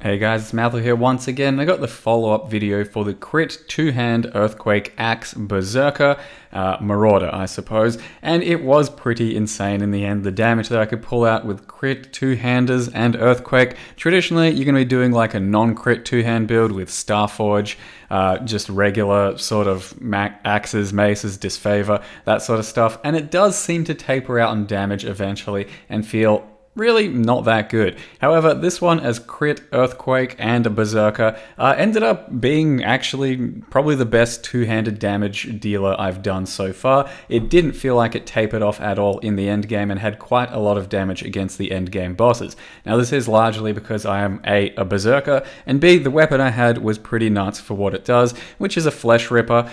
Hey guys, it's Matthew here once again. I got the follow-up video for the crit two-hand Earthquake Axe Berserker Marauder, I suppose, and it was pretty insane in the end, the damage that I could pull out with crit two-handers and Earthquake. Traditionally, you're going to be doing like a non-crit two-hand build with Starforge, just regular sort of axes, maces, disfavor, that sort of stuff, and it does seem to taper out in damage eventually and feel really not that good. However, this one as crit, Earthquake, and a Berserker ended up being actually probably the best two-handed damage dealer I've done so far. It didn't feel like it tapered off at all in the endgame and had quite a lot of damage against the endgame bosses. Now this is largely because I am A, Berserker, and B, the weapon I had was pretty nuts for what it does, which is a Flesh Ripper,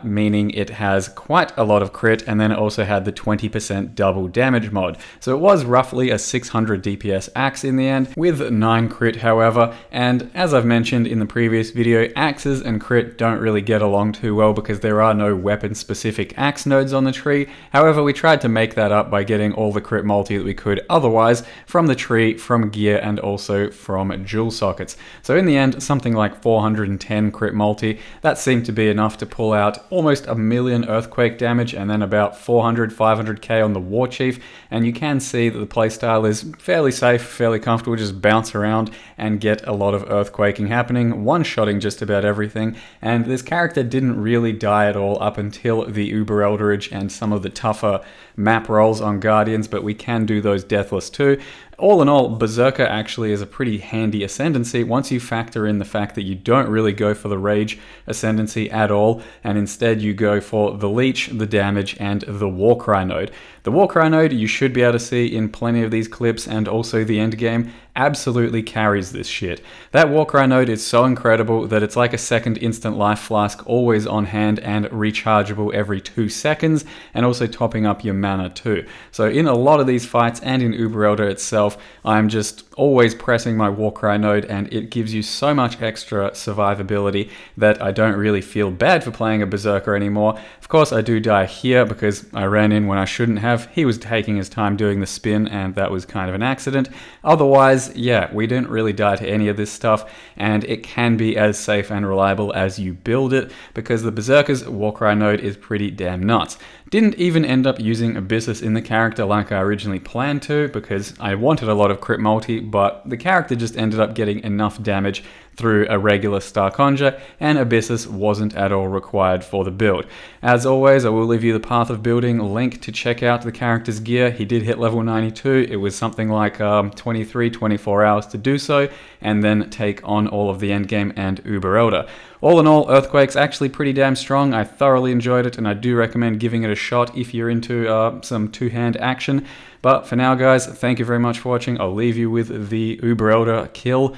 meaning it has quite a lot of crit, and then it also had the 20% double damage mod. So it was roughly a 600 DPS axe in the end, with 9 crit however, and as I've mentioned in the previous video, axes and crit don't really get along too well because there are no weapon specific axe nodes on the tree. However, we tried to make that up by getting all the crit multi that we could otherwise from the tree, from gear, and also from jewel sockets. So in the end, something like 410 crit multi, that seemed to be enough to pull out almost a million earthquake damage and then about 500k on the war chief, and you can see that the playstyle is fairly safe, fairly comfortable, just bounce around and get a lot of earthquaking happening, one-shotting just about everything, and this character didn't really die at all up until the Uber Eldritch and some of the tougher map rolls on Guardians, but we can do those deathless too. All in all, Berserker actually is a pretty handy ascendancy once you factor in the fact that you don't really go for the rage ascendancy at all, and instead you go for the leech, the damage, and the Warcry node. The Warcry node you should be able to see in plenty of these clips, and also the endgame absolutely carries this shit. That Warcry node is so incredible that it's like a second instant life flask, always on hand and rechargeable every 2 seconds, and also topping up your mana too. So in a lot of these fights and in Uber Elder itself, I'm just always pressing my Warcry node, and it gives you so much extra survivability that I don't really feel bad for playing a Berserker anymore. Of course, I do die here because I ran in when I shouldn't have. He was taking his time doing the spin, and that was kind of an accident. Otherwise, yeah, we didn't really die to any of this stuff, and it can be as safe and reliable as you build it because the Berserker's Warcry node is pretty damn nuts. Didn't even end up using Abyssus in the character like I originally planned to because I wanted a lot of crit multi, but the character just ended up getting enough damage through a regular Star Conjure, and Abyssus wasn't at all required for the build. As always, I will leave you the path of building link to check out the character's gear. He did hit level 92. It was something like 24 hours to do so, and then take on all of the endgame and Uber Elder. All in all, Earthquake's actually pretty damn strong. I thoroughly enjoyed it, and I do recommend giving it a shot if you're into some two-hand action. But for now, guys, thank you very much for watching. I'll leave you with the Uber Elder kill.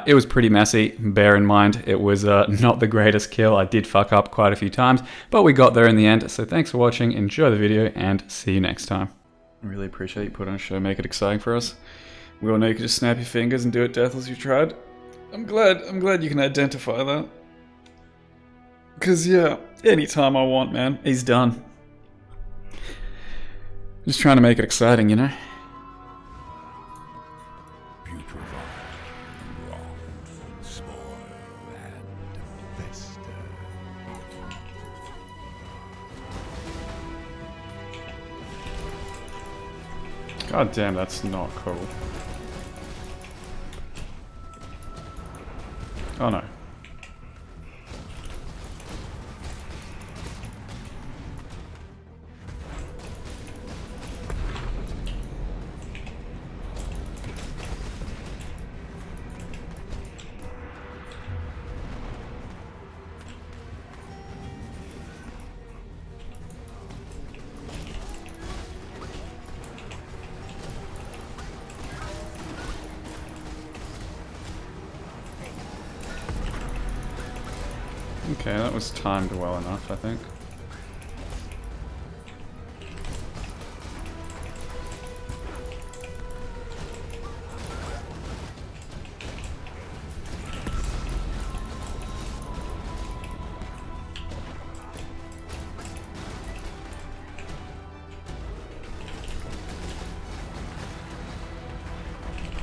It was pretty messy. Bear in mind, it was not the greatest kill. I did fuck up quite a few times, but we got there in the end. So thanks for watching. Enjoy the video, and see you next time. I really appreciate you putting on a show, make it exciting for us. We all know you can just snap your fingers and do it deathless. You tried. I'm glad you can identify that. Because, yeah, anytime I want, man, he's done. Just trying to make it exciting, you know? God damn, that's not cool. Oh no. Okay, that was timed well enough, I think.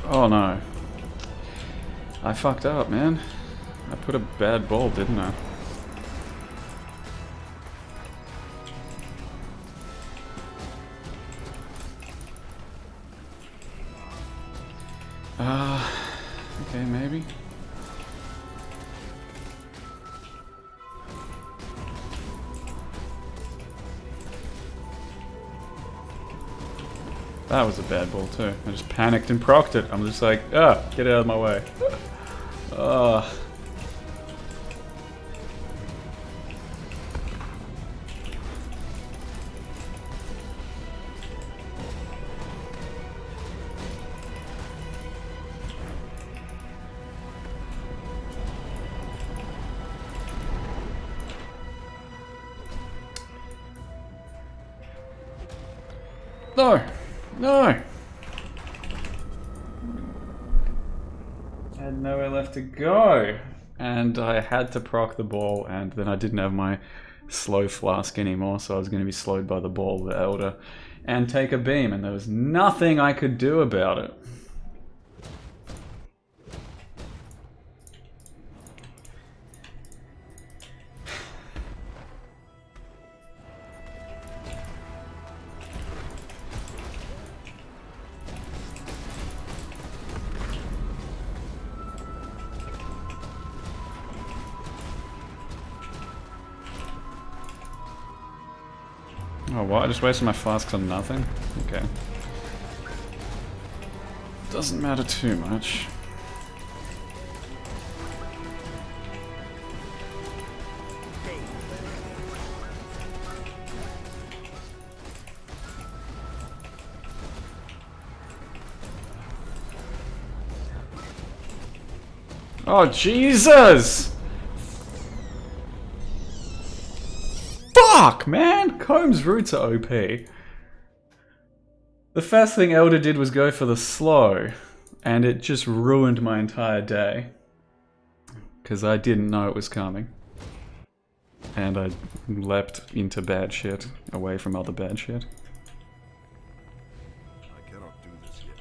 Oh no. I fucked up, man. I put a bad ball, didn't I? Okay, maybe. That was a bad ball too. I just panicked and procced it. I'm just like, ah, get out of my way. Ah. No! No! I had nowhere left to go. And I had to proc the ball, and then I didn't have my slow flask anymore, so I was going to be slowed by the ball, the Elder, and take a beam, and there was nothing I could do about it. Oh, what? I just wasted my flasks on nothing? Okay. Doesn't matter too much. Oh, Jesus! Fuck, man! Comb's roots are OP. The first thing Elder did was go for the slow, and it just ruined my entire day. Because I didn't know it was coming. And I leapt into bad shit, away from other bad shit. I cannot do this yet.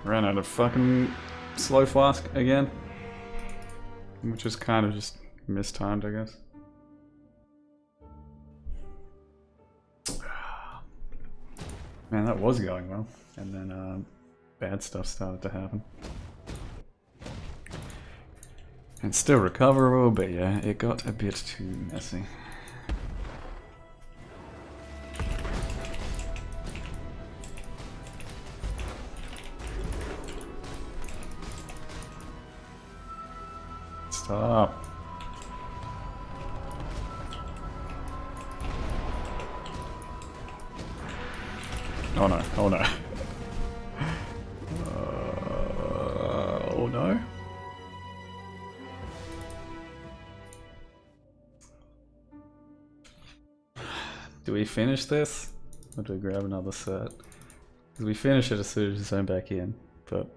Ran out of fucking slow flask again. Which is kind of just mistimed, I guess. Man, that was going well. And then bad stuff started to happen. And still recoverable, but yeah, it got a bit too messy. Stop. Oh no, oh no. Oh no. Do we finish this? Or do we grab another set? Because we finish it as soon as we zone back in, but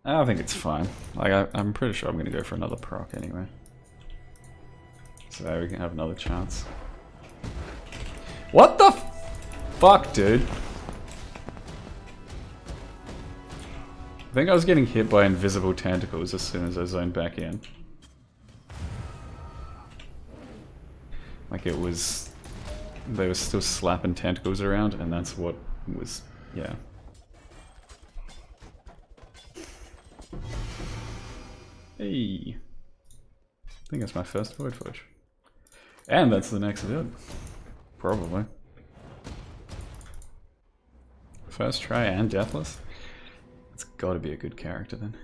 I think it's fine. Like, I'm pretty sure I'm gonna go for another proc anyway. So we can have another chance. What the fuck, dude? I think I was getting hit by invisible tentacles as soon as I zoned back in. Like it was... They were still slapping tentacles around, and that's what was... yeah. Hey! I think that's my first Void Flash. And that's the next vid. Probably. First try and Deathless? It's gotta be a good character then.